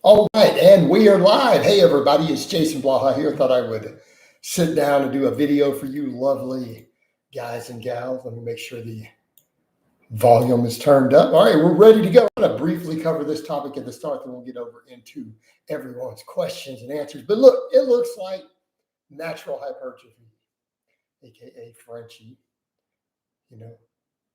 All right, and we are live. Hey, everybody, it's Jason Blaha here. Thought I would sit down and do a video for you lovely guys and gals. Let me make sure the volume is turned up. All right, we're ready to go. I'm going to briefly cover this topic at the start, then we'll get over into everyone's questions and answers. But look, it looks like natural hypertrophy, aka Frenchie. You know,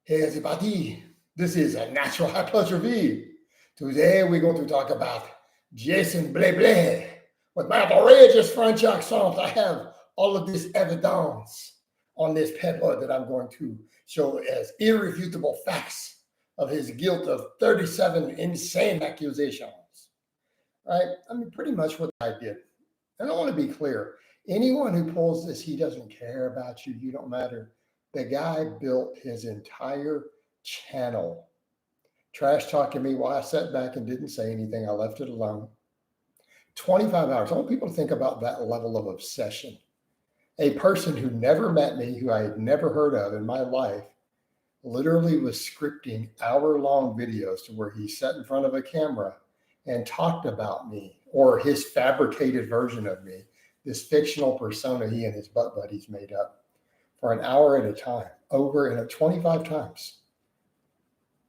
hey, everybody, this is a natural hypertrophy. Today, we're going to talk about Jason Blaha. With my outrageous French accent, I have all of this evidence on this paper that I'm going to show as irrefutable facts of his guilt of 37 insane accusations. Right? I mean, pretty much what I did. And I want to be clear. Anyone who pulls this, he doesn't care about you. You don't matter. The guy built his entire channel trash talking me while I sat back and didn't say anything. I left it alone. 25 hours. I want people to think about that level of obsession. A person who never met me, who I had never heard of in my life, literally was scripting hour-long videos to where he sat in front of a camera and talked about me, or his fabricated version of me, this fictional persona he and his butt buddies made up, for an hour at a time, over and 25 times.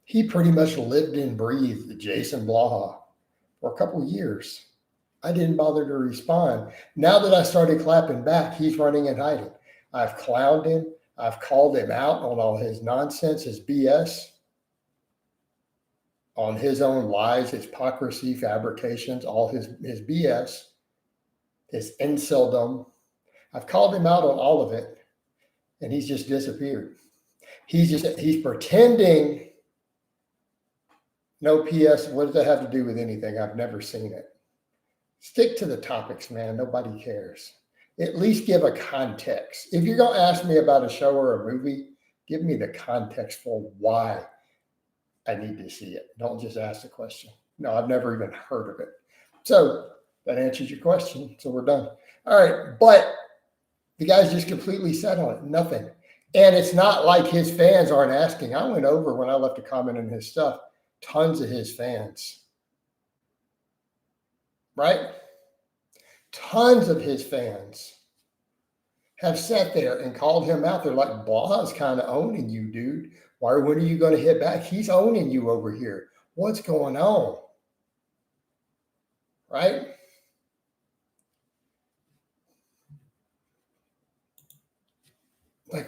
He pretty much lived and breathed Jason Blaha for a couple of years. I didn't bother to respond. Now that I started clapping back, he's running and hiding. I've clowned him. I've called him out on all his nonsense, his BS, on his own lies, his hypocrisy, fabrications, all his BS, his inceldom. I've called him out on all of it, and he's just disappeared. He's pretending. No PS. What does that have to do with anything? I've never seen it. Stick to the topics, man. Nobody cares. At least give a context. If you're going to ask me about a show or a movie, give me the context for why I need to see it. Don't just ask the question. No, I've never even heard of it. So that answers your question. So we're done. All right. But the guy's just completely set on it. Nothing. And it's not like his fans aren't asking. I went over when I left a comment on his stuff. Tons of his fans, right? Tons of his fans have sat there and called him out. They're like, Blaha's kind of owning you, dude. When are you going to hit back? He's owning you over here. What's going on? Right? Like,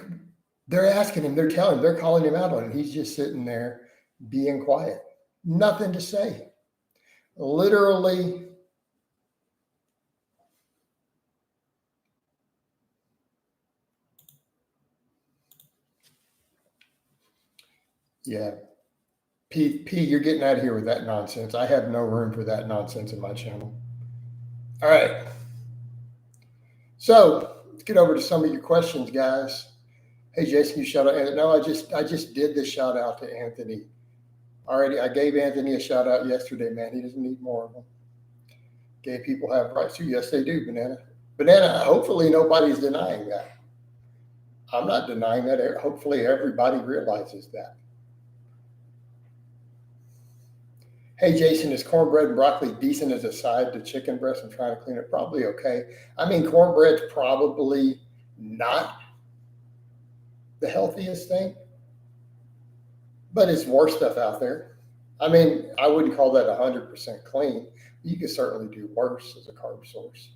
they're asking him, they're telling him, they're calling him out on it. He's just sitting there being quiet. Nothing to say. Literally. Yeah. P, you're getting out of here with that nonsense. I have no room for that nonsense in my channel. All right. So let's get over to some of your questions, guys. Hey, Jason, you shout out. No, I just did this shout out to Anthony. Already, I gave Anthony a shout out yesterday, man. He doesn't need more of them. Gay people have rights too. Yes, they do, Banana. Banana, hopefully nobody's denying that. I'm not denying that. Hopefully everybody realizes that. Hey, Jason, is cornbread and broccoli decent as a side to chicken breast? I'm trying to clean it. Probably okay. I mean, cornbread's probably not the healthiest thing, but it's worse stuff out there. I mean, I wouldn't call that 100% clean. You could certainly do worse as a carb source.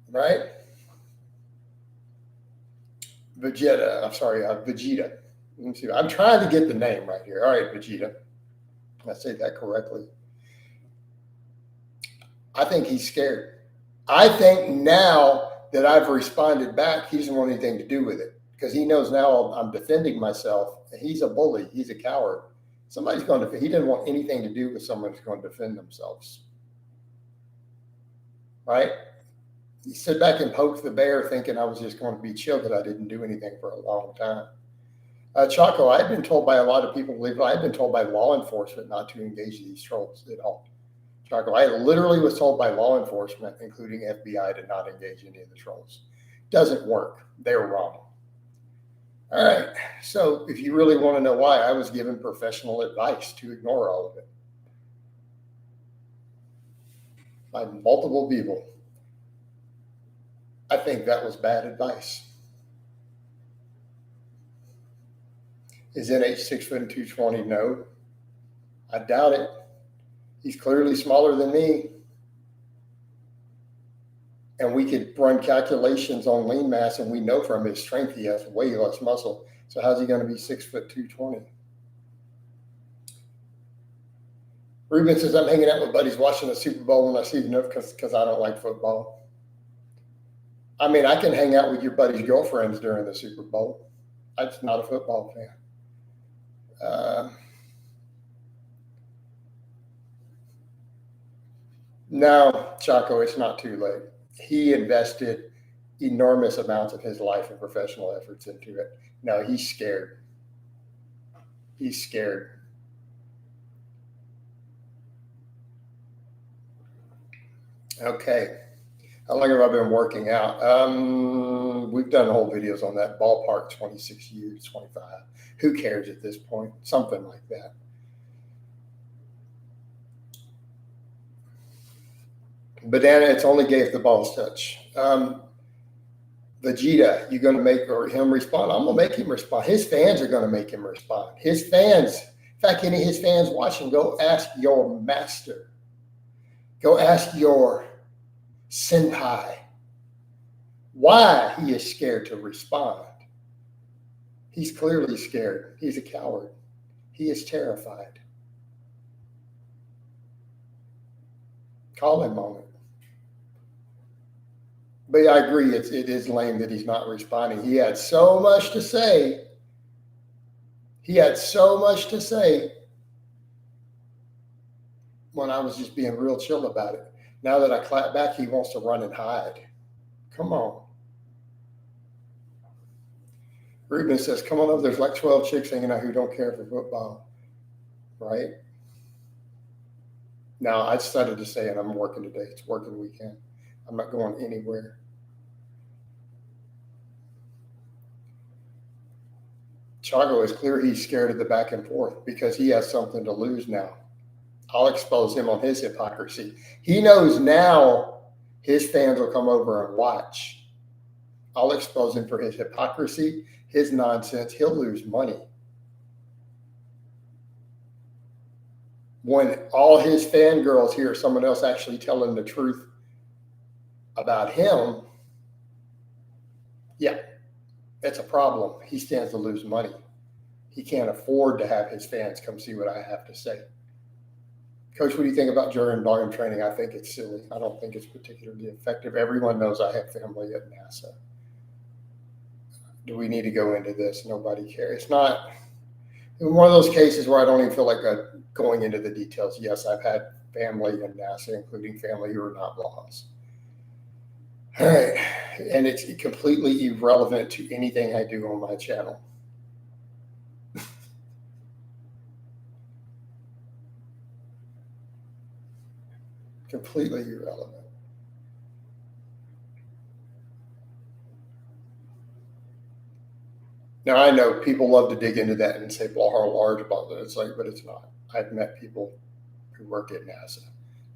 Right? Vegeta. Let me see. I'm trying to get the name right here. All right, Vegeta. I say that correctly. I think he's scared. I think now that I've responded back, he doesn't want anything to do with it because he knows now I'm defending myself. He's a bully. He's a coward. Somebody's going to. He doesn't want anything to do with someone who's going to defend themselves. Right? He sat back and poked the bear thinking I was just going to be chill because I didn't do anything for a long time. Chaco, I've been told by a lot of people, I've been told by law enforcement not to engage these trolls at all. Chaco, I literally was told by law enforcement, including FBI, to not engage any of the trolls. Doesn't work. They're wrong. All right. So if you really want to know why, I was given professional advice to ignore all of it. by multiple people. I think that was bad advice. Is NH 6 foot and 220? No. I doubt it. He's clearly smaller than me. And we could run calculations on lean mass, and we know from his strength he has way less muscle. So how's he going to be 6 foot 220? Ruben says, I'm hanging out with buddies watching the Super Bowl when I see the note because I don't like football. I mean, I can hang out with your buddy's girlfriends during the Super Bowl. I'm just not a football fan. No, Chaco, it's not too late. He invested enormous amounts of his life and professional efforts into it. No, he's scared. He's scared. Okay. How long have I been working out? We've done whole videos on that. Ballpark 26 years, 25. Who cares at this point? Something like that. Banana, it's only gay if the ball's touch. Vegeta, you going to make him respond? I'm going to make him respond. His fans are going to make him respond. His fans, in fact, any of his fans watching, go ask your master. Go ask your senpai why he is scared to respond. He's clearly scared. He's a coward. He is terrified. Call him on it. But yeah, I agree. It is lame that he's not responding. He had so much to say. He had so much to say when I was just being real chill about it. Now that I clap back, he wants to run and hide. Come on. Ruben says, come on over. There's like 12 chicks hanging out who don't care for football. Right? Now, I started to say, and I'm working today. It's working weekend. I'm not going anywhere. Chago is clear he's scared of the back and forth because he has something to lose now. I'll expose him on his hypocrisy. He knows now his fans will come over and watch. I'll expose him for his hypocrisy, his nonsense. He'll lose money. When all his fangirls hear someone else actually telling the truth about him, yeah, that's a problem. He stands to lose money. He can't afford to have his fans come see what I have to say. Coach, what do you think about during volume training? I think it's silly. I don't think it's particularly effective. Everyone knows I have family at NASA. Do we need to go into this? Nobody cares. It's not one of those cases where I don't even feel like going into the details. Yes, I've had family in NASA, including family who are not Blahas. All right. And it's completely irrelevant to anything I do on my channel. Completely irrelevant. Now, I know people love to dig into that and say, well, how large about that? It's like, but it's not. I've met people who work at NASA.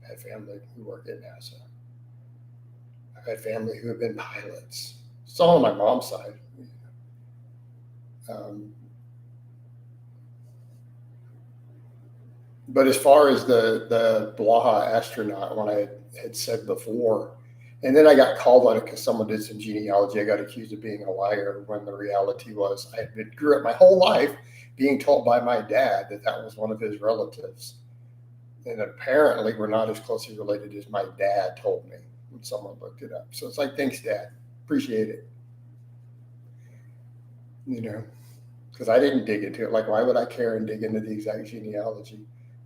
I have family who work at NASA. I've had family who have been pilots. It's all on my mom's side. But as far as the Blaha astronaut, when I had said before, and then I got called on it because someone did some genealogy. I got accused of being a liar when the reality was I had grew up my whole life being told by my dad that that was one of his relatives. And apparently we're not as closely related as my dad told me when someone looked it up. So it's like, thanks, Dad. Appreciate it. You know, because I didn't dig into it. Like, why would I care and dig into the exact genealogy?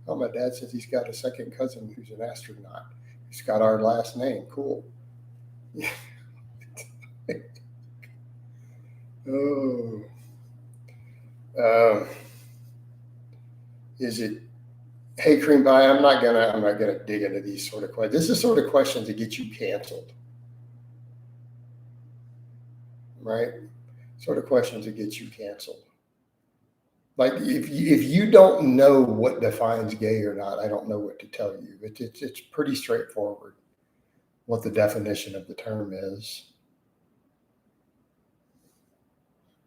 Oh, my dad says he's got a second cousin who's an astronaut. He's got our last name. Cool. Oh. Is it? Hey, Cream Pie, I'm not gonna dig into these sort of questions. This is sort of questions that get you canceled, right? Sort of questions that get you canceled. Like if you don't know what defines gay or not, I don't know what to tell you. It's pretty straightforward what the definition of the term is.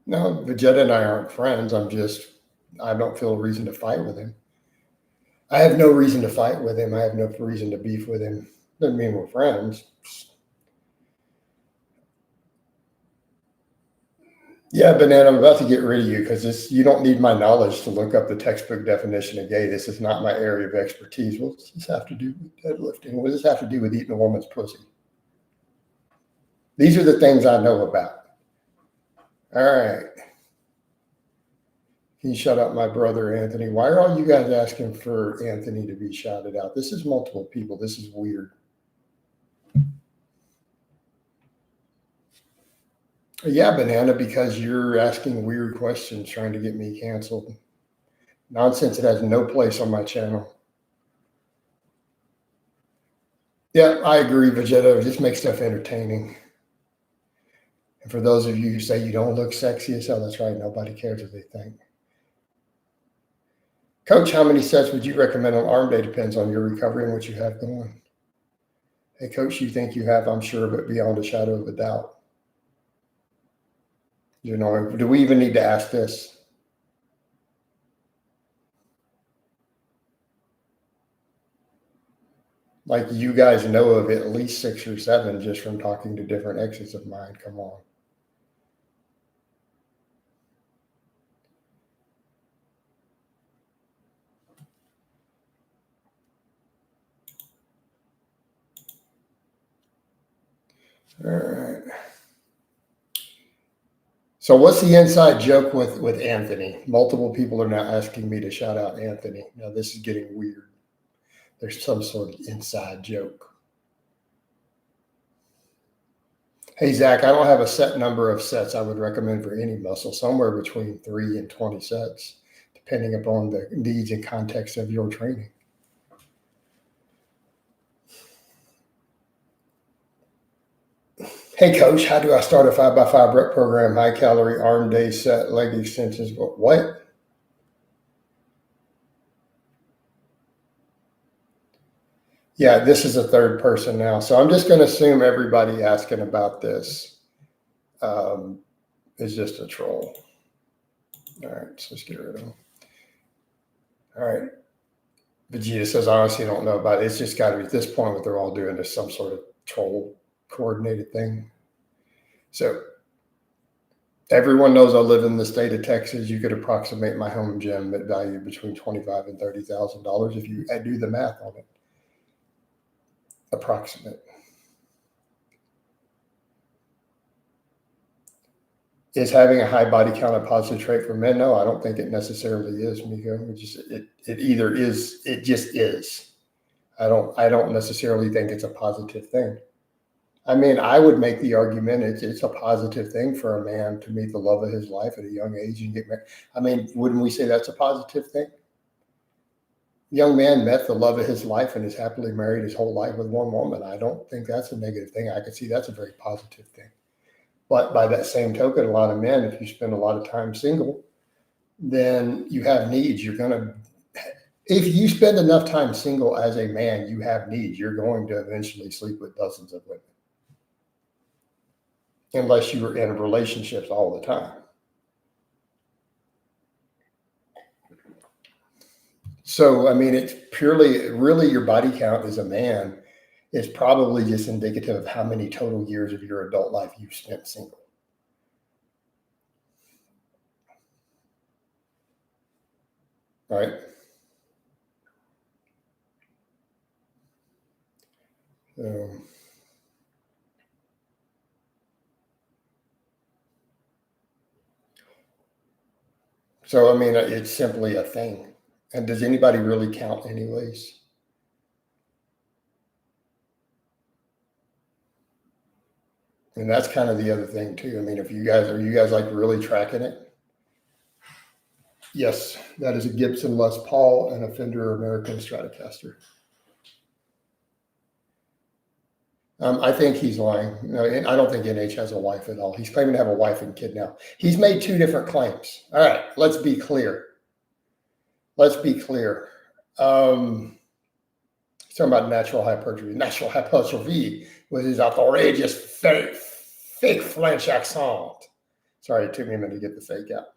No, Vegeta and I aren't friends. I don't feel a reason to fight with him. I have no reason to fight with him. I have no reason to beef with him. Doesn't mean we're friends. Yeah, Banana, I'm about to get rid of you because you don't need my knowledge to look up the textbook definition of gay. This is not my area of expertise. What does this have to do with deadlifting? What does this have to do with eating a woman's pussy? These are the things I know about. All right. Can you shut up my brother, Anthony? Why are all you guys asking for Anthony to be shouted out? This is multiple people. This is weird. Yeah, Banana, because you're asking weird questions trying to get me canceled. Nonsense. It has no place on my channel. Yeah, I agree, Vegeta. Just make stuff entertaining. And for those of you who say you don't look sexy as hell, that's right. Nobody cares what they think. Coach, how many sets would you recommend on arm day? Depends on your recovery and what you have going. Hey, Coach, you think you have, I'm sure, but beyond a shadow of a doubt. You know, do we even need to ask this? Like you guys know of at least 6 or 7 just from talking to different exes of mine. Come on. All right. So what's the inside joke with Anthony? Multiple people are now asking me to shout out Anthony. Now this is getting weird. There's some sort of inside joke. Hey, Zach, I don't have a set number of sets I would recommend for any muscle, somewhere between 3 and 20 sets, depending upon the needs and context of your training. Hey, Coach, how do I start a 5x5 rep program, high calorie arm day set, leg extensions? What? Yeah, this is a third person now. So I'm just going to assume everybody asking about this is just a troll. All right, so let's get rid of them. All right. Vegeta says, I honestly don't know about it. It's just got to be at this point what they're all doing is some sort of troll coordinated thing. So everyone knows I live in the state of Texas. You could approximate my home gym at value between $25,000 and $30,000 if you do the math on it. Approximate. Is having a high body count a positive trait for men? No, I don't think it necessarily is, Miko. It either is, it just is. I don't necessarily think it's a positive thing. I mean, I would make the argument it's a positive thing for a man to meet the love of his life at a young age and get married. I mean, wouldn't we say that's a positive thing? Young man met the love of his life and is happily married his whole life with one woman. I don't think that's a negative thing. I could see that's a very positive thing. But by that same token, a lot of men, if you spend a lot of time single, then you have needs. If you spend enough time single as a man, you have needs. You're going to eventually sleep with dozens of women. Unless you were in relationships all the time. So, I mean, it's really your body count as a man is probably just indicative of how many total years of your adult life you've spent single. Right? So, I mean, it's simply a thing. And does anybody really count anyways? And that's kind of the other thing too. I mean, are you guys like really tracking it? Yes, that is a Gibson Les Paul and a Fender American Stratocaster. I think he's lying. No, I don't think NH has a wife at all. He's claiming to have a wife and kid now. He's made 2 different claims. All right, let's be clear. let's be clear. He's talking about natural hypertrophy. Natural hypertrophy was his outrageous fake French accent. Sorry, it took me a minute to get the fake out.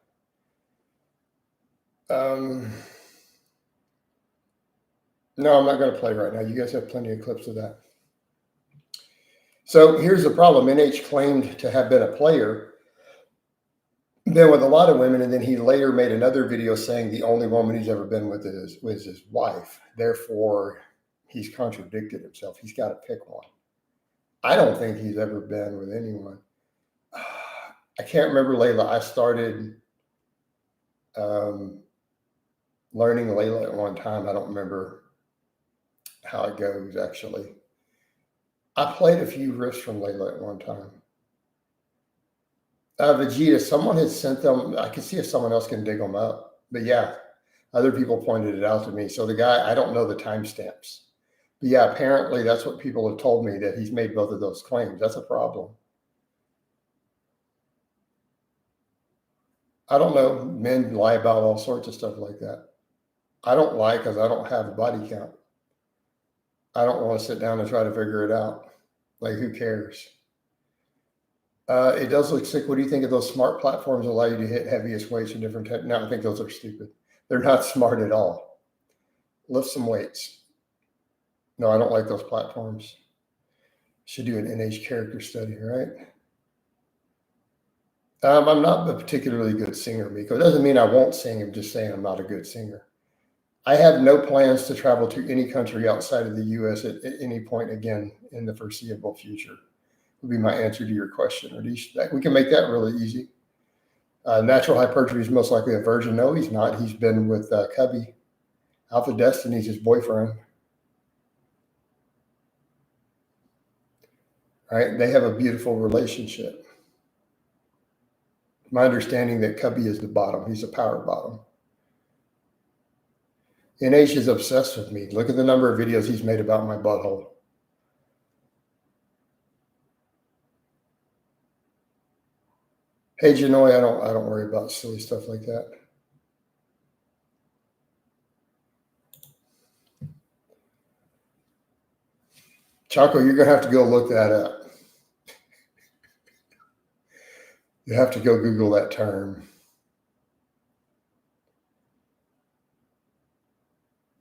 No, I'm not going to play right now. You guys have plenty of clips of that. So here's the problem. NH claimed to have been a player, been with a lot of women, and then he later made another video saying the only woman he's ever been with was his wife. Therefore, he's contradicted himself. He's got to pick one. I don't think he's ever been with anyone. I can't remember Layla. I started learning Layla at one time. I don't remember how it goes, actually. I played a few riffs from Layla at one time. Vegeta, someone had sent them. I can see if someone else can dig them up. But yeah, other people pointed it out to me. So the guy, I don't know the timestamps. But yeah, apparently that's what people have told me, that he's made both of those claims. That's a problem. I don't know. Men lie about all sorts of stuff like that. I don't lie because I don't have a body count. I don't want to sit down and try to figure it out. Like, who cares? It does look sick. What do you think of those smart platforms that allow you to hit heaviest weights or different types? No, I think those are stupid. They're not smart at all. Lift some weights. No, I don't like those platforms. Should do an NH character study, right? I'm not a particularly good singer, Miko. It doesn't mean I won't sing. I'm just saying I'm not a good singer. I have no plans to travel to any country outside of the U.S. at any point again in the foreseeable future. Would be my answer to your question. Or we can make that really easy. Natural hypertrophy is most likely a virgin. No, he's not. He's been with Cubby. Alpha Destiny's his boyfriend. Right? They have a beautiful relationship. My understanding that Cubby is the bottom. He's a power bottom. NH is obsessed with me. Look at the number of videos he's made about my butthole. Hey, Janoy, I don't worry about silly stuff like that. Chaco, you're gonna have to go look that up. You have to go Google that term.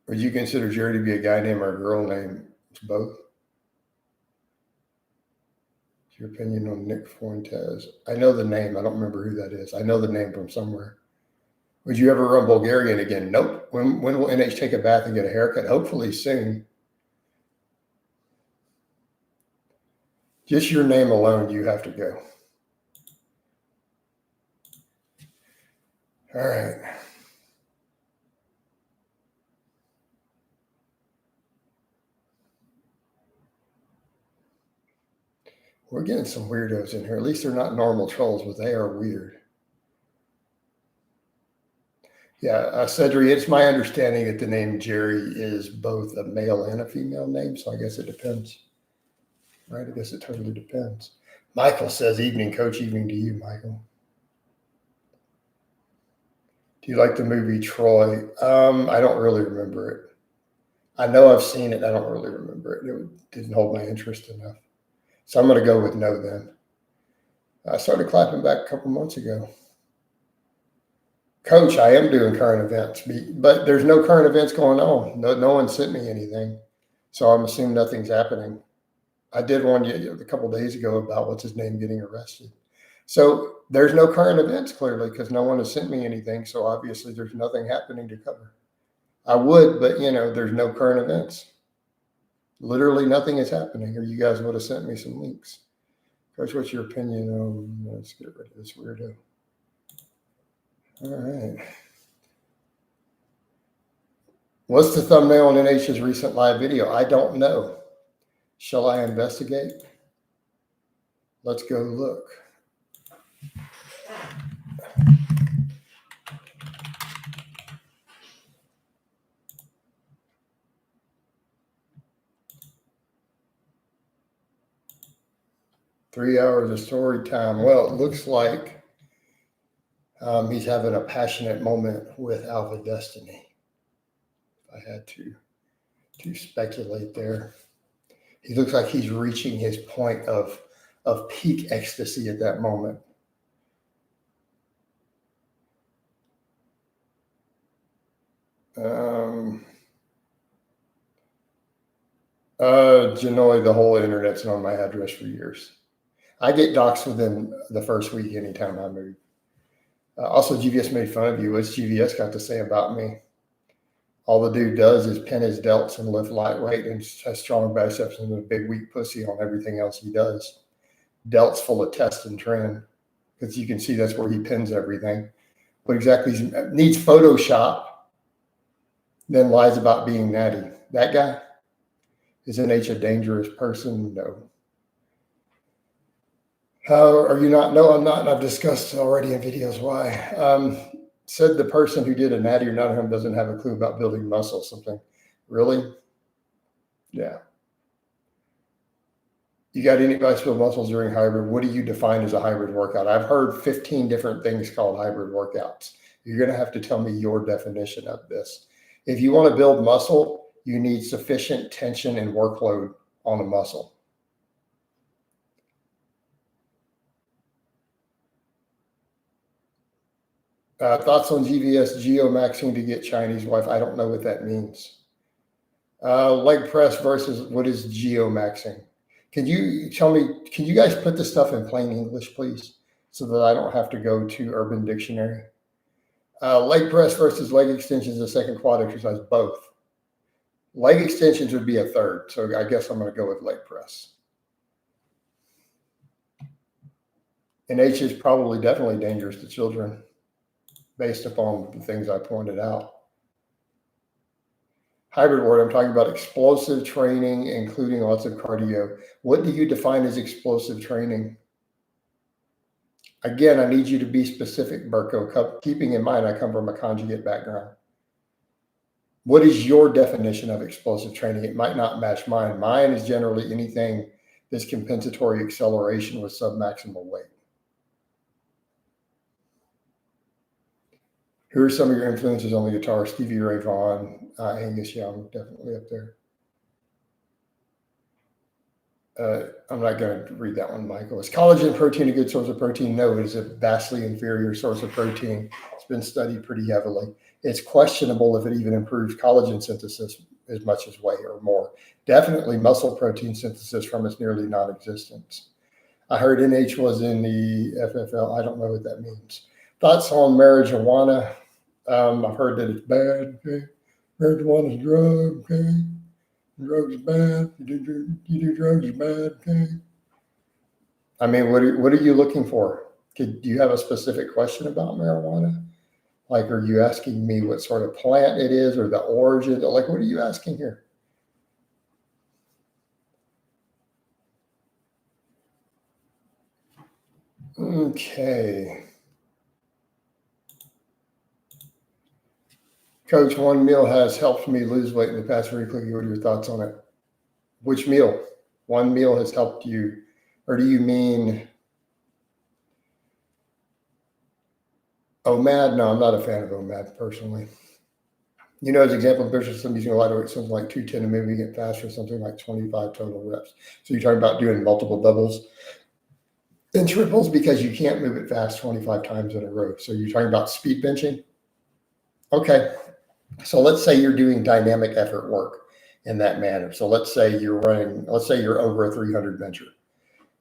Would you consider Jerry to be a guy name or a girl name? It's both. What's your opinion on Nick Fuentes? I know the name. I don't remember who that is. I know the name from somewhere. Would you ever run Bulgarian again? Nope. When will NH take a bath and get a haircut? Hopefully soon. Just your name alone, you have to go. All right. We're getting some weirdos in here. At least they're not normal trolls, but they are weird. Yeah, Cedric, it's my understanding that the name Jerry is both a male and a female name, so I guess it depends. Right? I guess it totally depends. Michael says, evening, coach, evening to you, Michael. Do you like the movie Troy? I don't really remember it. I know I've seen it. I don't really remember it. It didn't hold my interest enough. So I'm going to go with no then. I started clapping back a couple months ago. Coach, I am doing current events, but there's no current events going on. No one sent me anything. So I'm assuming nothing's happening. I did one a couple of days ago about what's his name getting arrested. So there's no current events clearly because no one has sent me anything. So obviously there's nothing happening to cover. I would, but there's no current events. Literally nothing is happening, or you guys would have sent me some links. Coach, what's your opinion on, let's get rid of this weirdo. All right. What's the thumbnail on NH's recent live video? I don't know. Shall I investigate? Let's go look. Three hours of story time. Well, it looks like he's having a passionate moment with Alpha Destiny. I had to speculate there. He looks like he's reaching his point of peak ecstasy at that moment. Janoy, the whole internet's known my address for years. I get doxxed within the first week anytime I move. Also, GVS made fun of you. What's GVS got to say about me? All the dude does is pin his delts and lift lightweight and has strong biceps and a big weak pussy on everything else he does. Delts full of test and trend, because you can see that's where he pins everything. What exactly needs Photoshop, then lies about being natty. That guy? Is NH a dangerous person? No. How are you not? No, I'm not. And I've discussed already in videos why. Said the person who did a natty or not him doesn't have a clue about building muscle. Something. Really? Yeah. You got any advice to build muscles during hybrid? What do you define as a hybrid workout? I've heard 15 different things called hybrid workouts. You're going to have to tell me your definition of this. If you want to build muscle, you need sufficient tension and workload on a muscle. Thoughts on GVS geomaxing to get Chinese wife? I don't know what that means. Leg press versus what is geomaxing? Can you tell me, can you guys put this stuff in plain English, please, so that I don't have to go to Urban Dictionary? Leg press versus leg extensions, a second quad exercise, both. Leg extensions would be a third, so I guess I'm going to go with leg press. And H is probably definitely dangerous to children, based upon the things I pointed out. Hybrid word, I'm talking about explosive training, including lots of cardio. What do you define as explosive training? Again, I need you to be specific, Burko, keeping in mind I come from a conjugate background. What is your definition of explosive training? It might not match mine. Mine is generally anything that's compensatory acceleration with submaximal weight. Who are some of your influences on the guitar? Stevie Ray Vaughan, Angus Young, definitely up there. I'm not going to read that one, Michael. Is collagen protein a good source of protein? No, it is a vastly inferior source of protein. It's been studied pretty heavily. It's questionable if it even improves collagen synthesis as much as whey or more. Definitely muscle protein synthesis from its nearly non-existence. I heard NH was in the FFL. I don't know what that means. Thoughts on marijuana? I've heard that it's bad. Okay, marijuana is a drug. Okay, drugs are bad. You do drugs are bad. Okay. I mean, what are you looking for? Do you have a specific question about marijuana? Like, are you asking me what sort of plant it is or the origin? Like, what are you asking here? Okay. Coach, one meal has helped me lose weight in the past very quickly. What are your thoughts on it? Which meal? One meal has helped you, or do you mean OMAD? No, I'm not a fan of OMAD personally. You know, as an example, there's some using a lot of weight, something like 210 and maybe get faster, something like 25 total reps. So you're talking about doing multiple doubles and triples because you can't move it fast 25 times in a row. So you're talking about speed benching? Okay. So let's say you're doing dynamic effort work in that manner. So let's say you're over a 300 bencher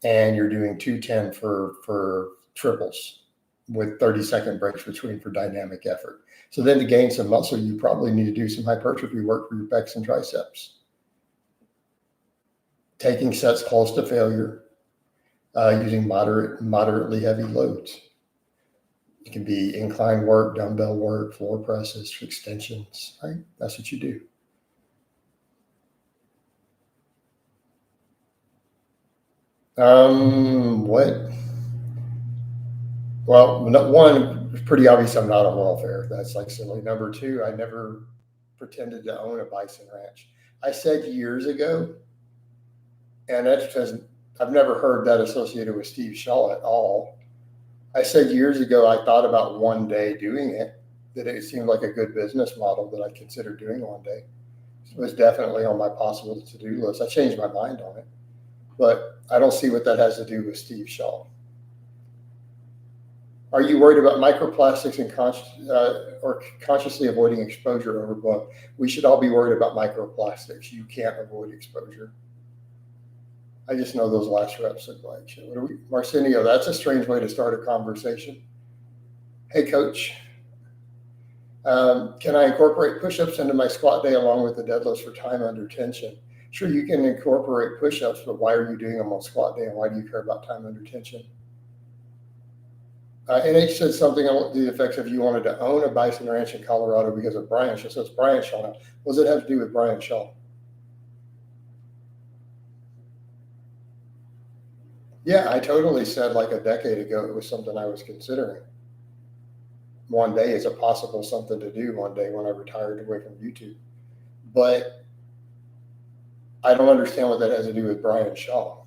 and you're doing 210 for triples with 30-second breaks between for dynamic effort. So then to gain some muscle, you probably need to do some hypertrophy work for your pecs and triceps. Taking sets close to failure, using moderately heavy loads. It can be incline work, dumbbell work, floor presses, extensions, right? That's what you do. What? Well, one, it's pretty obvious I'm not on welfare. That's like silly. Number two, I never pretended to own a bison ranch. I said years ago, and that's because I've never heard that associated with Steve Shaw at all. I said years ago, I thought about one day doing it. that it seemed like a good business model that I'd consider doing one day. It was definitely on my possible to-do list. I changed my mind on it, but I don't see what that has to do with Steve Shaw. Are you worried about microplastics and or consciously avoiding exposure overblown? We should all be worried about microplastics. You can't avoid exposure. I just know those last reps look like shit. What are we, Marcinio? That's a strange way to start a conversation. Hey, coach. Can I incorporate push-ups into my squat day along with the deadlifts for time under tension? Sure, you can incorporate push-ups, but why are you doing them on squat day, and why do you care about time under tension? NH said something to the effects of you wanted to own a bison ranch in Colorado because of Brian Shaw. So it's Brian Shaw now. What does it have to do with Brian Shaw? Yeah, I totally said like a decade ago it was something I was considering. One day is a possible something to do one day when I retired away from YouTube. But I don't understand what that has to do with Brian Shaw.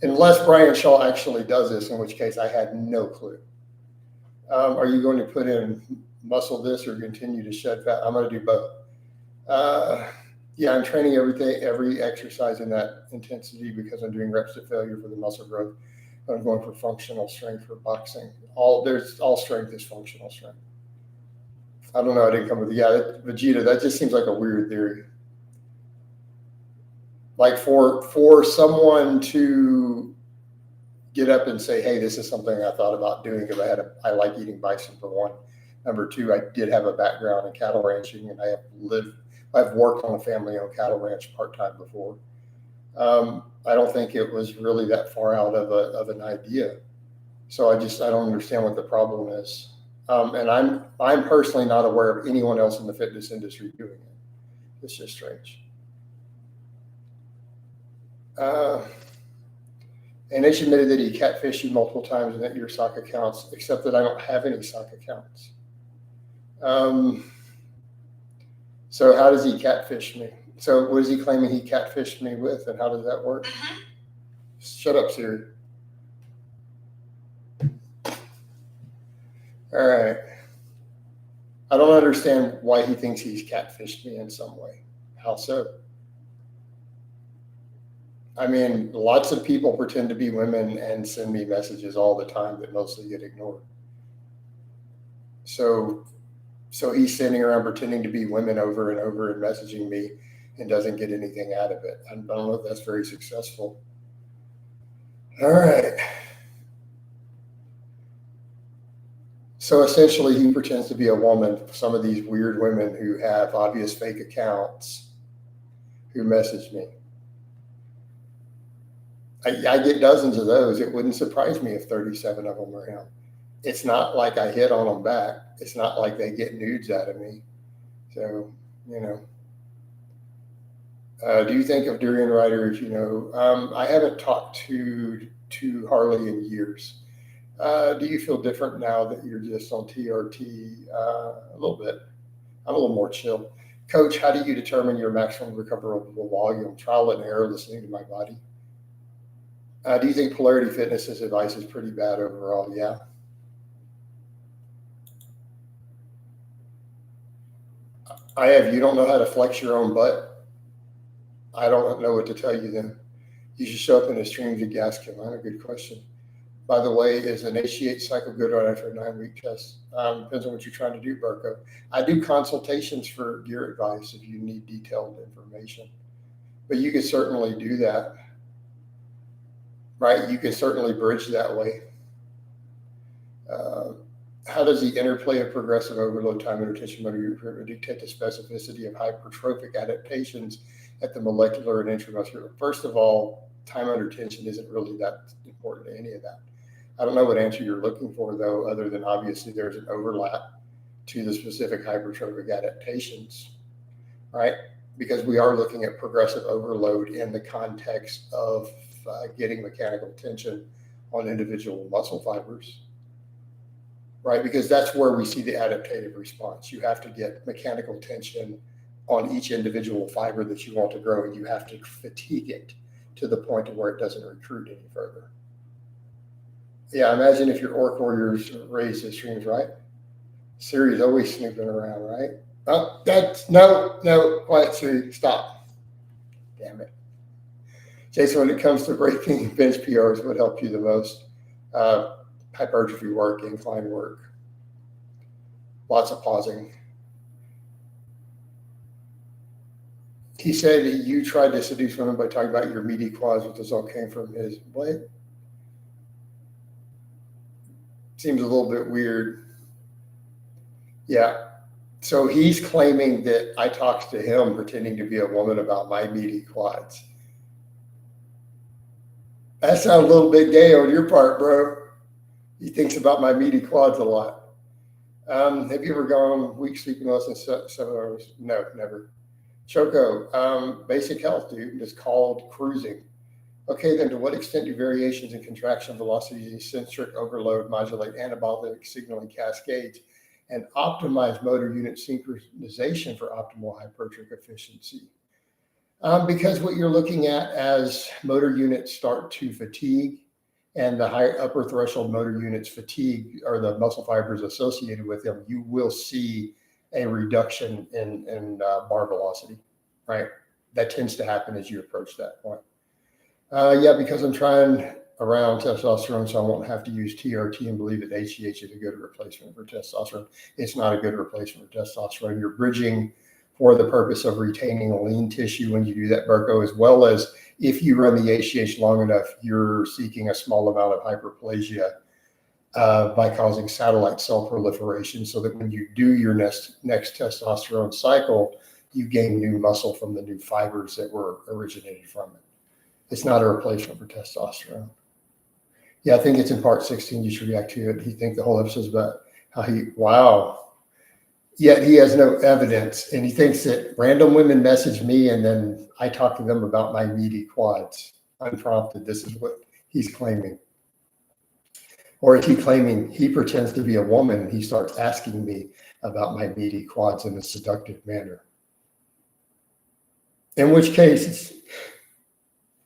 Unless Brian Shaw actually does this, in which case I had no clue. Are you going to put in muscle this or continue to shed fat? I'm going to do both. Yeah, I'm training every exercise in that intensity because I'm doing reps to failure for the muscle growth. But I'm going for functional strength for boxing. All strength is functional strength. I don't know. I didn't come with Vegeta. That just seems like a weird theory. Like for someone to get up and say, "Hey, this is something I thought about doing because I like eating bison for one. Number two, I did have a background in cattle ranching, and I've worked on a family-owned cattle ranch part-time before. I don't think it was really that far out of an idea. So I don't understand what the problem is. And I'm personally not aware of anyone else in the fitness industry doing it. It's just strange. And H admitted that he catfished you multiple times and that your sock accounts, except that I don't have any sock accounts. So how does he catfish me? So what is he claiming he catfished me with, and how does that work? Shut up, Siri. All right. I don't understand why he thinks he's catfished me in some way. How so? I mean, lots of people pretend to be women and send me messages all the time that mostly get ignored. So he's standing around pretending to be women over and over and messaging me and doesn't get anything out of it. I don't know if that's very successful. All right. So essentially, he pretends to be a woman. Some of these weird women who have obvious fake accounts who message me. I get dozens of those. It wouldn't surprise me if 37 of them are him. It's not like I hit on them back. It's not like they get nudes out of me. So, do you think of Durian Rider? I haven't talked to Harley in years. Do you feel different now that you're just on TRT? A little bit. I'm a little more chill. Coach, how do you determine your maximum recoverable volume? Trial and error, listening to my body. Do you think Polarity Fitness's advice is pretty bad overall? Yeah. You don't know how to flex your own butt? I don't know what to tell you then. You should show up in the streams at gas Carolina. Good question. By the way, is an HGH cycle good right after a 9-week test? Depends on what you're trying to do, Burko. I do consultations for gear advice if you need detailed information. But you could certainly do that, right? You can certainly bridge that way. How does the interplay of progressive overload, time and retention motor dictate the specificity of hypertrophic adaptations at the molecular and intramuscular? First of all, time under tension isn't really that important to any of that. I don't know what answer you're looking for, though, other than obviously there's an overlap to the specific hypertrophic adaptations, right? Because we are looking at progressive overload in the context of getting mechanical tension on individual muscle fibers, right? Because that's where we see the adaptive response. You have to get mechanical tension on each individual fiber that you want to grow, and you have to fatigue it to the point of where it doesn't recruit any further. Yeah, imagine if your orc warriors raised his streams, right? Siri's always snooping around, right? Oh, that's no, quiet, Siri, stop. Damn it. Jason, when it comes to breaking bench PRs, what helped you the most? Uh, Hypertrophy work, incline work, lots of pausing. He said you tried to seduce women by talking about your meaty quads, but this all came from his what? Seems a little bit weird. Yeah. So he's claiming that I talked to him pretending to be a woman about my meaty quads. That sounds a little bit gay on your part, bro. He thinks about my meaty quads a lot. Have you ever gone week sleeping less than 7 hours? No, never. Choco, basic health, dude. It's called cruising. Okay, then to what extent do variations in contraction velocity, eccentric overload modulate anabolic signaling cascades and optimize motor unit synchronization for optimal hypertrophic efficiency? Because what you're looking at as motor units start to fatigue and the higher upper threshold motor units fatigue or the muscle fibers associated with them, you will see a reduction in bar velocity, right? That tends to happen as you approach that point. Yeah, because I'm trying around testosterone, so I won't have to use TRT and believe that HGH is a good replacement for testosterone. It's not a good replacement for testosterone. You're bridging for the purpose of retaining lean tissue when you do that, Burko, as well as if you run the HGH long enough, you're seeking a small amount of hyperplasia by causing satellite cell proliferation so that when you do your next testosterone cycle, you gain new muscle from the new fibers that were originated from it. It's not a replacement for testosterone. Yeah, I think it's in part 16. You should react to it. He thinks the whole episode's about how wow. Yet he has no evidence. And he thinks that random women message me and then I talk to them about my meaty quads. Unprompted. This is what he's claiming. Or is he claiming he pretends to be a woman and he starts asking me about my meaty quads in a seductive manner? In which case, it's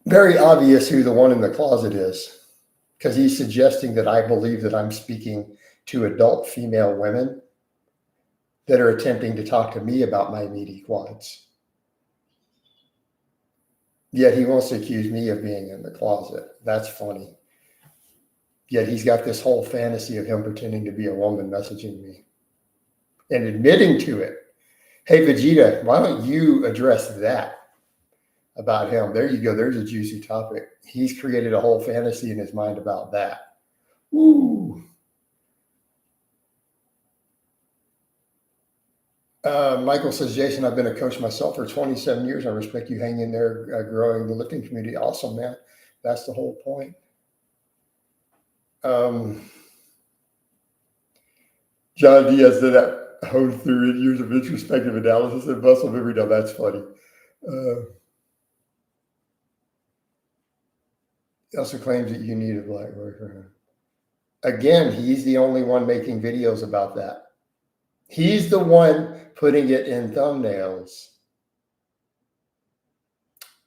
very obvious who the one in the closet is, because he's suggesting that I believe that I'm speaking to adult female women that are attempting to talk to me about my meaty quads. Yet he wants to accuse me of being in the closet. That's funny. Yet he's got this whole fantasy of him pretending to be a woman messaging me and admitting to it. Hey, Vegeta, why don't you address that about him? There you go. There's a juicy topic. He's created a whole fantasy in his mind about that. Woo. Michael says, Jason, I've been a coach myself for 27 years. I respect you hanging in there, growing the lifting community. Awesome, man. That's the whole point. John Diaz did that honed through years of introspective analysis and muscle memory. Now that's funny. He also claims that you need a black boyfriend. Again, he's the only one making videos about that. He's the one putting it in thumbnails.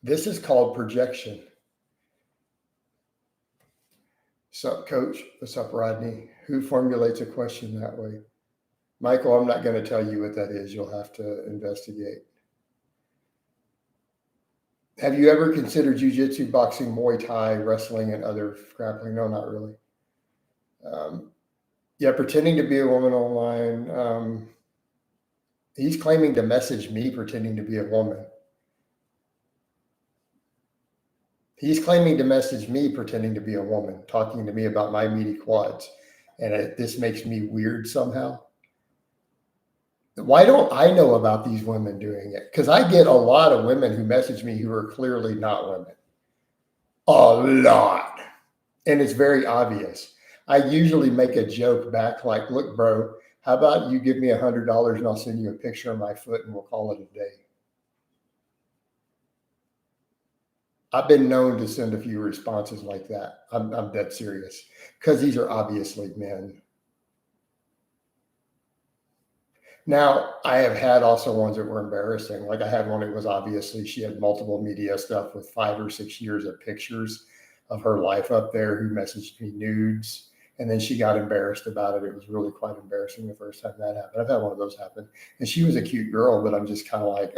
This is called projection. What's up, Coach? What's up, Rodney? Who formulates a question that way? Michael, I'm not going to tell you what that is. You'll have to investigate. Have you ever considered jiu-jitsu, boxing, Muay Thai, wrestling, and other grappling? No, not really. Yeah, pretending to be a woman online. He's claiming to message me pretending to be a woman. He's claiming to message me pretending to be a woman, talking to me about my meaty quads. And this makes me weird somehow. Why don't I know about these women doing it? Because I get a lot of women who message me who are clearly not women. A lot. And it's very obvious. I usually make a joke back like, look, bro, how about you give me $100 and I'll send you a picture of my foot and we'll call it a day. I've been known to send a few responses like that. I'm dead serious because these are obviously men. Now, I have had also ones that were embarrassing. Like I had one that was obviously she had multiple media stuff with 5 or 6 years of pictures of her life up there who messaged me nudes. And then she got embarrassed about it. It was really quite embarrassing the first time that happened. I've had one of those happen. And she was a cute girl, but I'm just kind of like,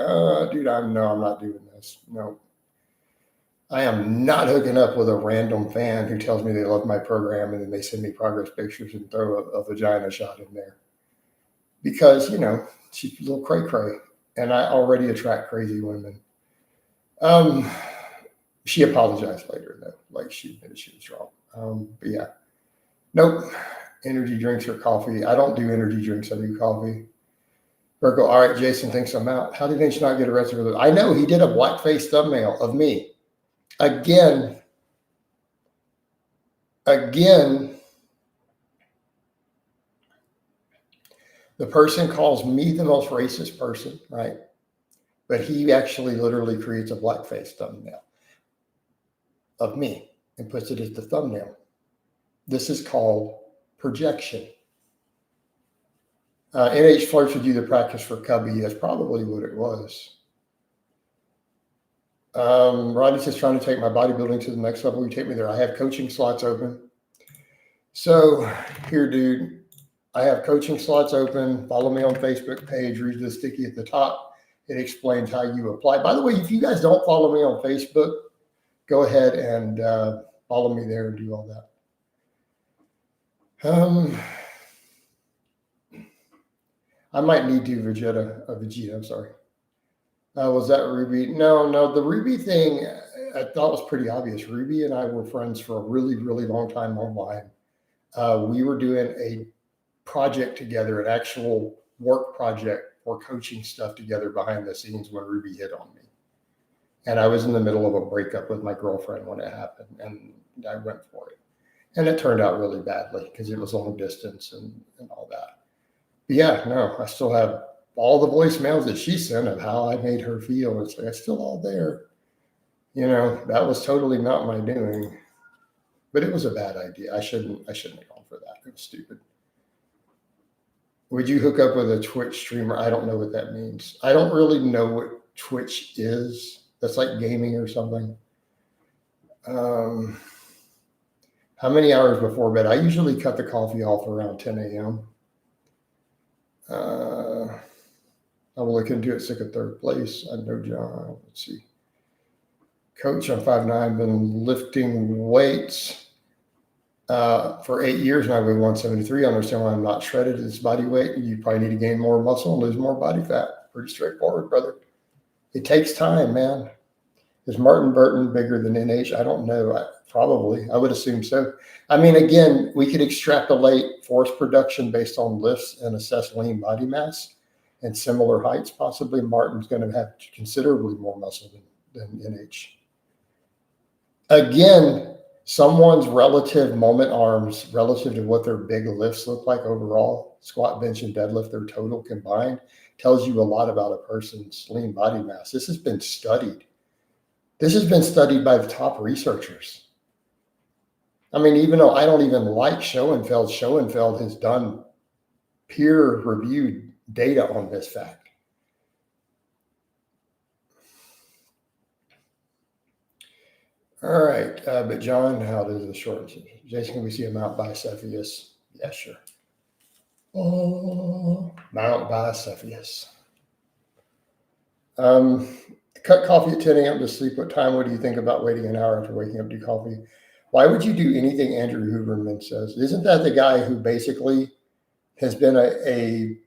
dude, I'm not doing this. No. I am not hooking up with a random fan who tells me they love my program and then they send me progress pictures and throw a vagina shot in there. Because, she's a little cray-cray. And I already attract crazy women. She apologized later, though. Like, she admitted she was wrong. But yeah. Nope. Energy drinks or coffee. I don't do energy drinks. I do coffee. Virgo, all right, Jason thinks I'm out. How did H not get arrested for this? I know he did a blackface thumbnail of me. Again, the person calls me the most racist person, right? But he actually literally creates a blackface thumbnail of me and puts it as the thumbnail. This is called projection. NH flirts with you to practice for Cubby. That's probably what it was. Rodney's just trying to take my bodybuilding to the next level. You take me there. I have coaching slots open. So here, dude, I have coaching slots open. Follow me on Facebook page. Read the sticky at the top. It explains how you apply. By the way, if you guys don't follow me on Facebook, go ahead and follow me there and do all that. I might need to Vegeta, I'm sorry. Was that Ruby? No, the Ruby thing I thought was pretty obvious. Ruby and I were friends for a really, really long time online. We were doing a project together, an actual work project for coaching stuff together behind the scenes when Ruby hit on me. And I was in the middle of a breakup with my girlfriend when it happened, and I went for it. And it turned out really badly because it was long distance and all that. But yeah, no, I still have all the voicemails that she sent of how I made her feel. It's like, it's still all there. That was totally not my doing, but it was a bad idea. I shouldn't have gone for that. It was stupid. Would you hook up with a Twitch streamer? I don't know what that means. I don't really know what Twitch is. That's like gaming or something. How many hours before bed? I usually cut the coffee off around 10 a.m. I will look into it. Sick of third place. I know John. Let's see. Coach, I'm 5'9", been lifting weights for 8 years now. I weigh 173. I understand why I'm not shredded at this body weight. You probably need to gain more muscle and lose more body fat. Pretty straightforward, brother. It takes time, man. Is Martin Burton bigger than NH? I don't know. Probably. I would assume so. I mean, again, we could extrapolate force production based on lifts and assess lean body mass and similar heights. Possibly Martin's going to have considerably more muscle than NH. Again, someone's relative moment arms relative to what their big lifts look like overall, squat, bench, and deadlift, their total combined, tells you a lot about a person's lean body mass. This has been studied. This has been studied by the top researchers. I mean, even though I don't even like Schoenfeld has done peer-reviewed data on this fact. All right, but John, how does the short? Jason, can we see a Mount Bicephalus? Yeah, sure. Oh, Mount Bicephalus. Cut coffee at 10 a.m. to sleep. What time? What do you think about waiting an hour after waking up to do coffee? Why would you do anything Andrew Huberman says? Isn't that the guy who basically has been a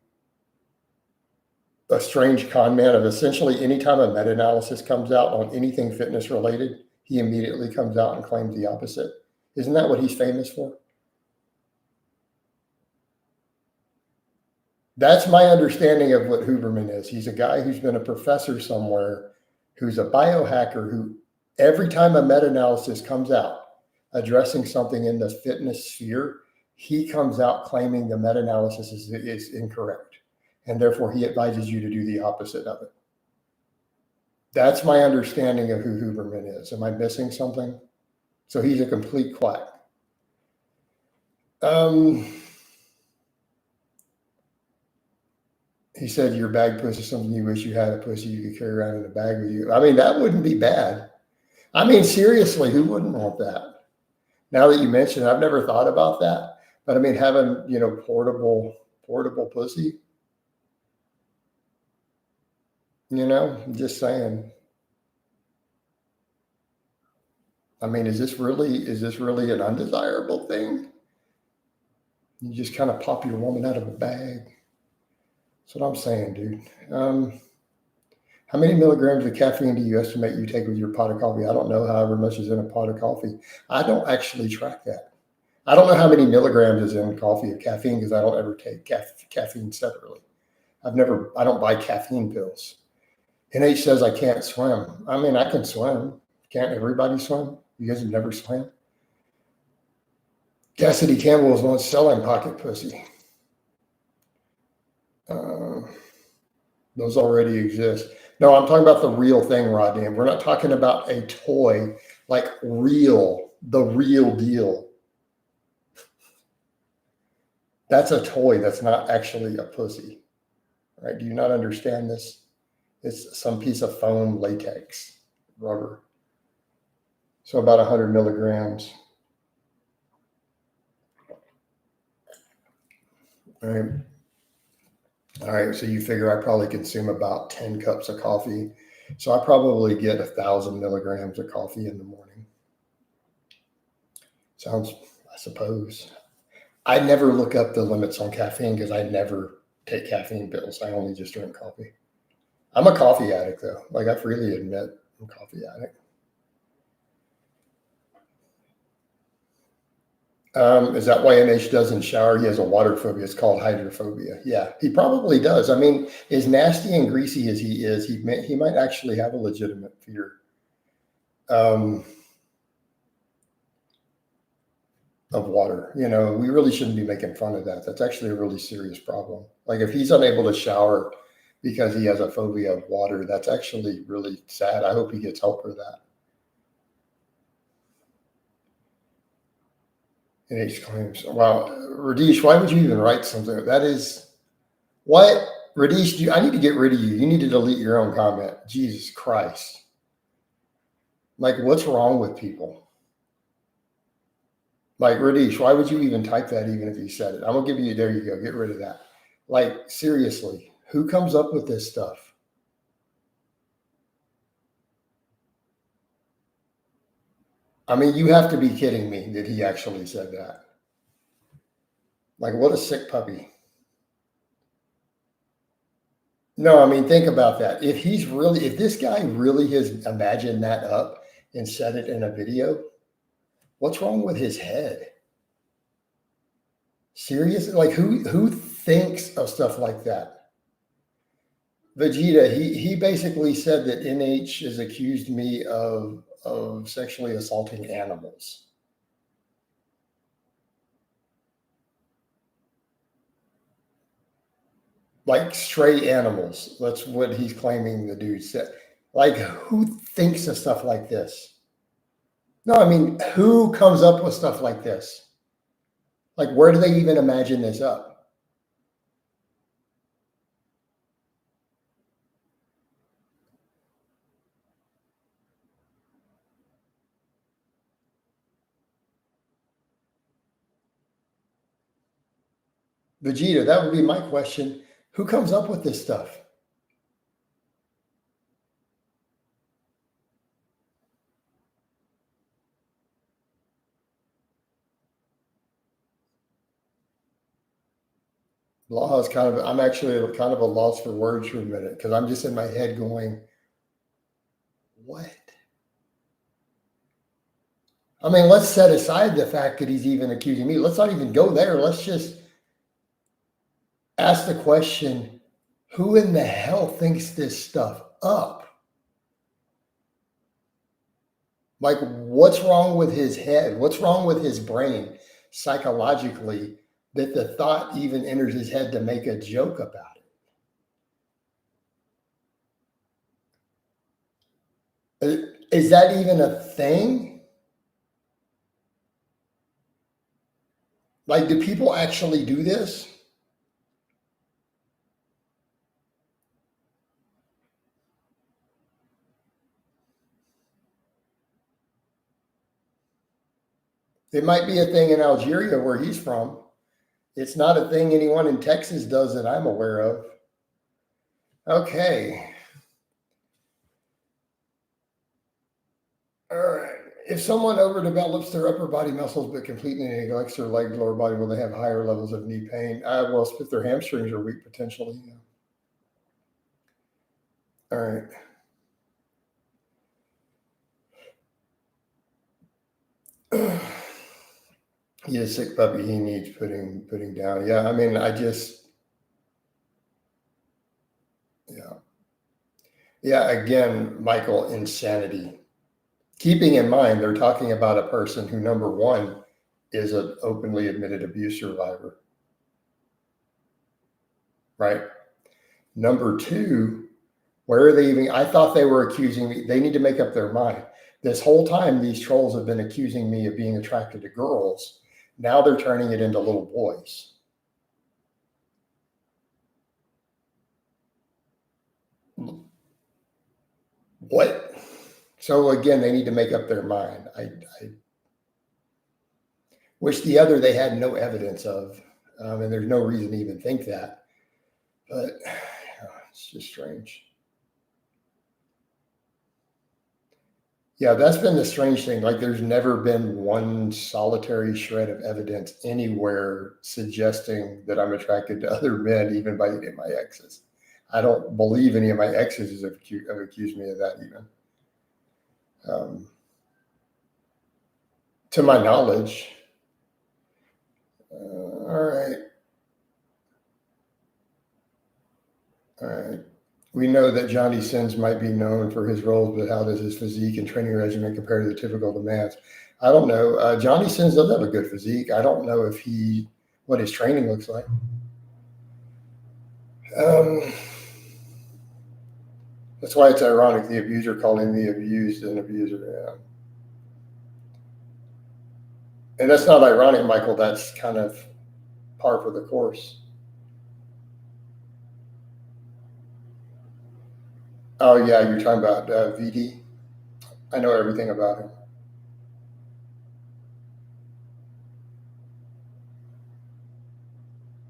strange con man of essentially anytime a meta-analysis comes out on anything fitness related, he immediately comes out and claims the opposite. Isn't that what he's famous for? That's my understanding of what Huberman is. He's a guy who's been a professor somewhere, who's a biohacker, who every time a meta-analysis comes out addressing something in the fitness sphere, he comes out claiming the meta-analysis is incorrect. And therefore he advises you to do the opposite of it. That's my understanding of who Huberman is. Am I missing something? So he's a complete quack. He said your bag pussy is something you wish you had, a pussy you could carry around in a bag with you. I mean, that wouldn't be bad. I mean, seriously, who wouldn't want that? Now that you mention it, I've never thought about that. But I mean, having, portable pussy, I'm just saying. I mean, is this really an undesirable thing? You just kind of pop your woman out of a bag. That's what I'm saying, dude. How many milligrams of caffeine do you estimate you take with your pot of coffee? I don't know however much is in a pot of coffee. I don't actually track that. I don't know how many milligrams is in coffee of caffeine because I don't ever take caffeine separately. I don't buy caffeine pills. NH says I can't swim. I mean, I can swim. Can't everybody swim? You guys have never swam? Cassidy Campbell is one selling pocket pussy. Those already exist. No, I'm talking about the real thing, Rodney. We're not talking about a toy, like the real deal. That's a toy. That's not actually a pussy, right? Do you not understand this? It's some piece of foam, latex, rubber. So about 100 milligrams. All right. All right. So you figure I probably consume about 10 cups of coffee. So I probably get 1,000 milligrams of coffee in the morning. Sounds, I suppose. I never look up the limits on caffeine because I never take caffeine pills. I only just drink coffee. I'm a coffee addict, though. Like, I freely admit I'm a coffee addict. Is that why NH doesn't shower? He has a water phobia. It's called hydrophobia. Yeah, he probably does. I mean, as nasty and greasy as he is, he might actually have a legitimate fear. Of water. We really shouldn't be making fun of that. That's actually a really serious problem. Like, if he's unable to shower because he has a phobia of water, that's actually really sad. I hope he gets help for that. And he exclaims, wow, Radish, why would you even write something? That is what, Radish, I need to get rid of you. You need to delete your own comment. Jesus Christ. Like, what's wrong with people? Like, Radish, why would you even type that even if you said it? I'm going to give you, there you go, get rid of that. Like, seriously, who comes up with this stuff? I mean, you have to be kidding me that he actually said that. Like, what a sick puppy. No, I mean, think about that. If this guy really has imagined that up and said it in a video, what's wrong with his head? Seriously? Like, who thinks of stuff like that? Vegeta, he basically said that NH has accused me of sexually assaulting animals. Like stray animals. That's what he's claiming the dude said. Like, who thinks of stuff like this? No, I mean, who comes up with stuff like this? Like, where do they even imagine this up? Vegeta, that would be my question. Who comes up with this stuff? Blaha is I'm actually kind of a loss for words for a minute because I'm just in my head going, what? I mean, let's set aside the fact that he's even accusing me. Let's not even go there. Let's just ask the question, who in the hell thinks this stuff up? Like, what's wrong with his head? What's wrong with his brain psychologically that the thought even enters his head to make a joke about it? Is that even a thing? Like, do people actually do this? It might be a thing in Algeria where he's from. It's not a thing anyone in Texas does that I'm aware of. Okay. All right. If someone overdevelops their upper body muscles but completely neglects their leg, lower body, will they have higher levels of knee pain? Well, if their hamstrings are weak, potentially. Yeah. All right. He's a sick puppy. He needs putting down. Yeah. I mean, yeah. Again, Michael, insanity. Keeping in mind, they're talking about a person who, number one, is an openly admitted abuse survivor, right? Number two, where are they even? I thought they were accusing me. They need to make up their mind. This whole time, these trolls have been accusing me of being attracted to girls. Now they're turning it into little boys. What? So again, they need to make up their mind. I wish the other they had no evidence of, and there's no reason to even think that. But it's just strange. Yeah, that's been the strange thing. Like, there's never been one solitary shred of evidence anywhere suggesting that I'm attracted to other men, even by any of my exes. I don't believe any of my exes have accused me of that, even. To my knowledge. All right. All right. We know that Johnny Sins might be known for his roles, but how does his physique and training regimen compare to the typical demands? I don't know. Johnny Sins does have a good physique. I don't know what his training looks like. That's why it's ironic the abuser calling the abused an abuser. Yeah. And that's not ironic, Michael. That's kind of par for the course. Oh, yeah, you're talking about VD. I know everything about him.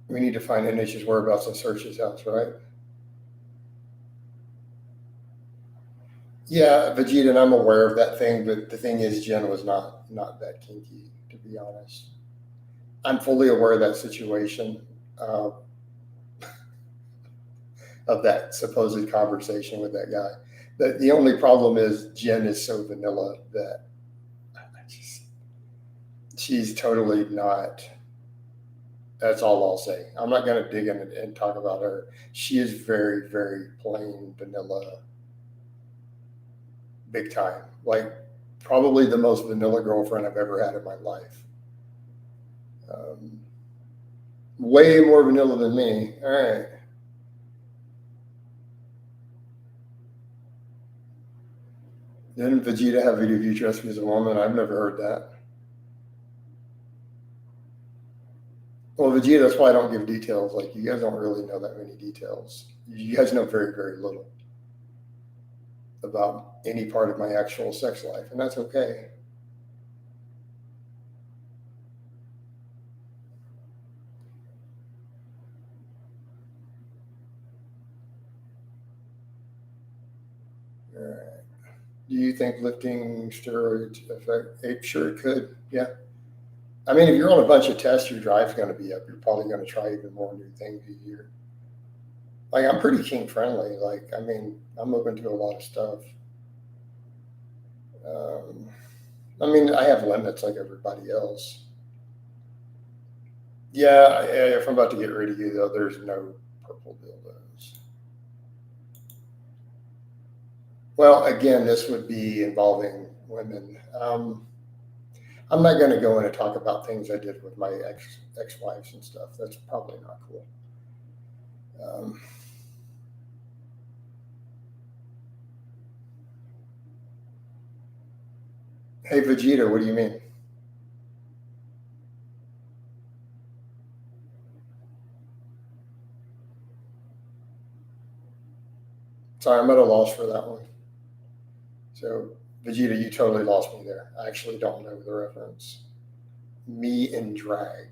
We need to find NH's whereabouts and search his house, right? Yeah, Vegeta, and I'm aware of that thing, but the thing is, Jen was not that kinky, to be honest. I'm fully aware of that situation, uh, of that supposed conversation with that guy. The only problem is Jen is so vanilla that she's totally not. That's all I'll say. I'm not going to dig in and talk about her. She is very, very plain vanilla, big time. Like, probably the most vanilla girlfriend I've ever had in my life. Way more vanilla than me. All right. Didn't Vegeta have video of you dressed as a woman? I've never heard that. Well, Vegeta, that's why I don't give details. Like, you guys don't really know that many details. You guys know very, very little about any part of my actual sex life, and that's okay. All right. Do you think lifting steroids affect ape? Sure, it could. Yeah. I mean, if you're on a bunch of tests, your drive's going to be up. You're probably going to try even more new things a year. Like, I'm pretty kink friendly. Like, I mean, I'm open to a lot of stuff. Um, I mean, I have limits like everybody else. Yeah, if I'm about to get rid of you, though, there's no purple dildos. Well, again, this would be involving women. I'm not going to go in and talk about things I did with my ex-wives and stuff. That's probably not cool. Hey, Vegeta, what do you mean? Sorry, I'm at a loss for that one. So, Vegeta, you totally lost me there. I actually don't know the reference. Me in drag.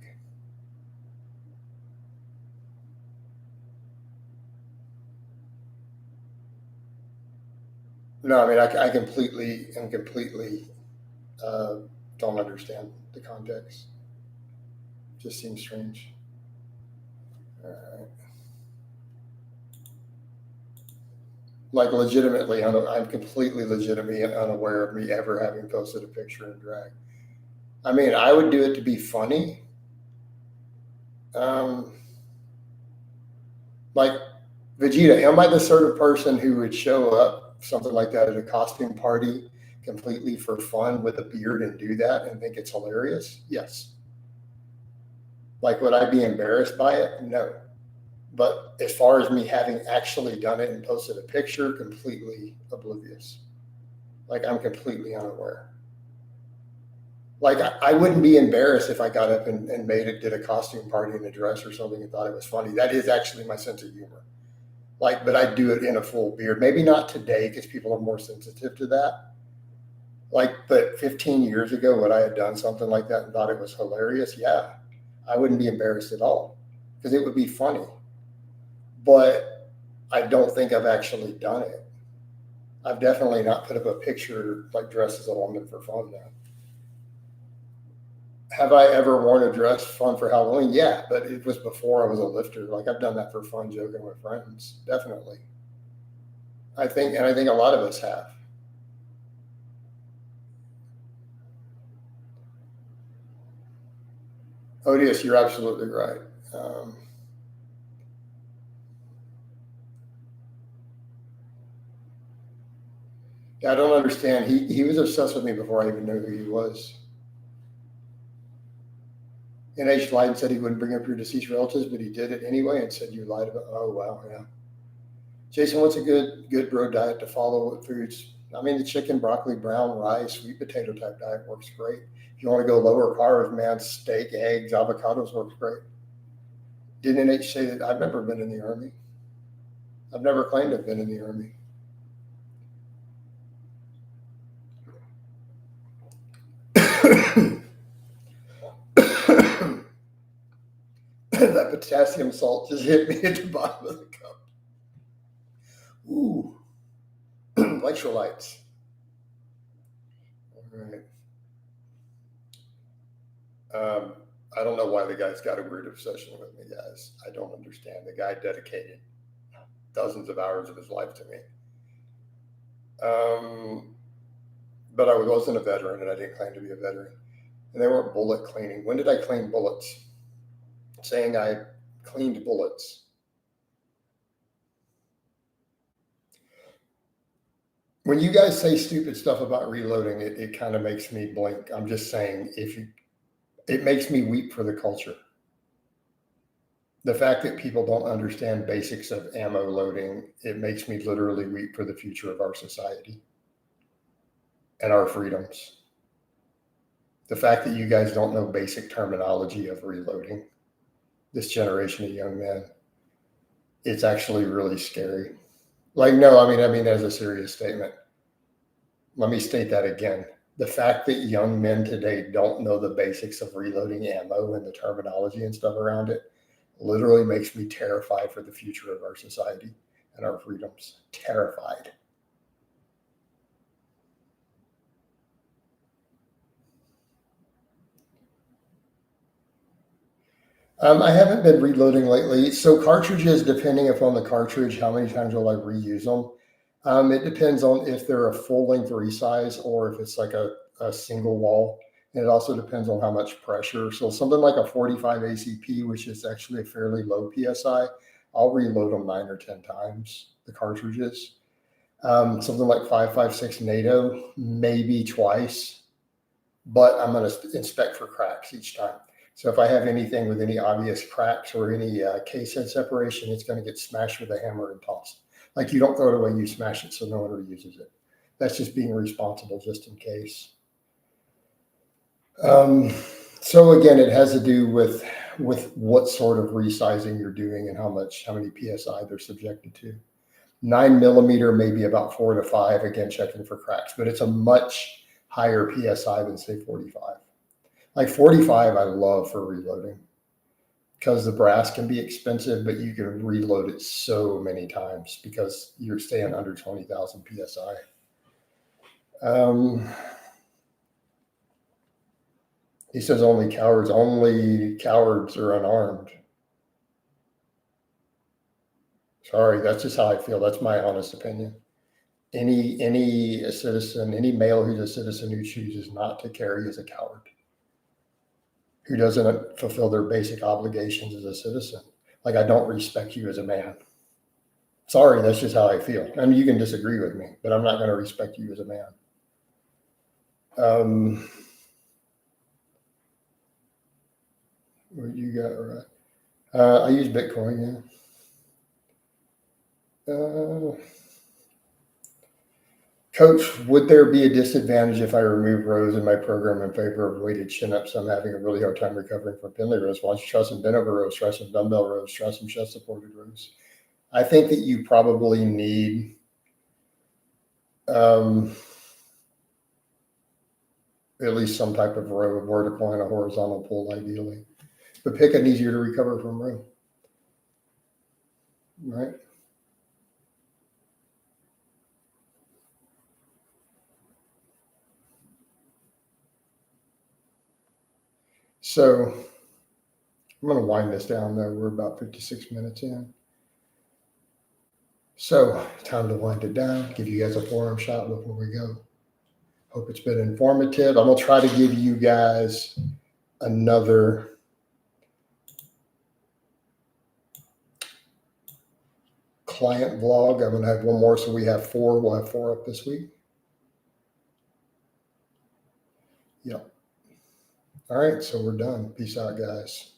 No, I mean, I completely and completely don't understand the context. Just seems strange. Uh, like legitimately, I'm completely legitimately unaware of me ever having posted a picture in drag. I mean, I would do it to be funny. Um, like Vegeta, am I the sort of person who would show up something like that at a costume party completely for fun with a beard and do that and think it's hilarious? Yes. Like, would I be embarrassed by it? No. But as far as me having actually done it and posted a picture, completely oblivious. Like, I'm completely unaware. Like, I wouldn't be embarrassed if I got up and did a costume party in a dress or something and thought it was funny. That is actually my sense of humor. Like, but I'd do it in a full beard. Maybe not today because people are more sensitive to that. Like, but 15 years ago, would I have done something like that and thought it was hilarious? Yeah, I wouldn't be embarrassed at all because it would be funny. But I don't think I've actually done it. I've definitely not put up a picture like dressed as a woman for fun now. Have I ever worn a dress fun for Halloween? Yeah, but it was before I was a lifter. Like I've done that for fun, joking with friends. Definitely. I think a lot of us have. Odious, you're absolutely right. Um, yeah, I don't understand. He was obsessed with me before I even knew who he was. NH lied and said he wouldn't bring up your deceased relatives, but he did it anyway and said you lied about. Oh wow, yeah. Jason, what's a good bro diet to follow with foods? I mean, the chicken, broccoli, brown rice, sweet potato type diet works great. If you want to go lower carbs, man, steak, eggs, avocados works great. Didn't NH say that? I've never been in the army. I've never claimed to have been in the army. That potassium salt just hit me at the bottom of the cup. Ooh, electrolytes. All right. Um, I don't know why the guy's got a weird obsession with me, guys. I don't understand. The guy dedicated dozens of hours of his life to me. Um, but I wasn't a veteran, and I didn't claim to be a veteran. And they weren't bullet cleaning. When did I clean bullets? Saying I cleaned bullets. When you guys say stupid stuff about reloading, it kind of makes me blink. I'm just saying, it makes me weep for the culture. The fact that people don't understand basics of ammo loading, it makes me literally weep for the future of our society and our freedoms. The fact that you guys don't know basic terminology of reloading, this generation of young men, it's actually really scary. Like, no, I mean, as a serious statement. Let me state that again. The fact that young men today don't know the basics of reloading ammo and the terminology and stuff around it literally makes me terrified for the future of our society and our freedoms. Terrified. I haven't been reloading lately. So cartridges, depending upon the cartridge, how many times will I reuse them? It depends on if they're a full length resize or if it's like a single wall. And it also depends on how much pressure. So something like a 45 ACP, which is actually a fairly low PSI, I'll reload them 9 or 10 times, the cartridges. Something like 5.56 NATO, maybe twice, but I'm going to inspect for cracks each time. So if I have anything with any obvious cracks or any case head separation, it's going to get smashed with a hammer and tossed. Like you don't throw it away, you smash it so no one reuses it. That's just being responsible just in case. Um, so again, it has to do with what sort of resizing you're doing and how many psi they're subjected to. 9 millimeter, maybe about 4 to 5. Again, checking for cracks, but it's a much higher psi than say 45. Like 45, I love for reloading because the brass can be expensive, but you can reload it so many times because you're staying under 20,000 psi. He says only cowards are unarmed. Sorry, that's just how I feel. That's my honest opinion. Any citizen, any male who's a citizen who chooses not to carry is a coward, who doesn't fulfill their basic obligations as a citizen. Like, I don't respect you as a man. Sorry, that's just how I feel. I mean, you can disagree with me, but I'm not going to respect you as a man. What you got right? I use Bitcoin, yeah. Coach, would there be a disadvantage if I remove rows in my program in favor of weighted chin-ups? I'm having a really hard time recovering from Pendlay rows. Why don't you try some bent over rows, try some dumbbell rows, try some chest supported rows? I think that you probably need at least some type of row, a vertical and a horizontal pull ideally. But pick an easier to recover from row, right? So I'm going to wind this down though. We're about 56 minutes in. So time to wind it down, give you guys a forearm shot before we go. Hope it's been informative. I'm going to try to give you guys another client vlog. I'm going to have one more, so we have 4. We'll have 4 up this week. Yep. All right, so we're done. Peace out, guys.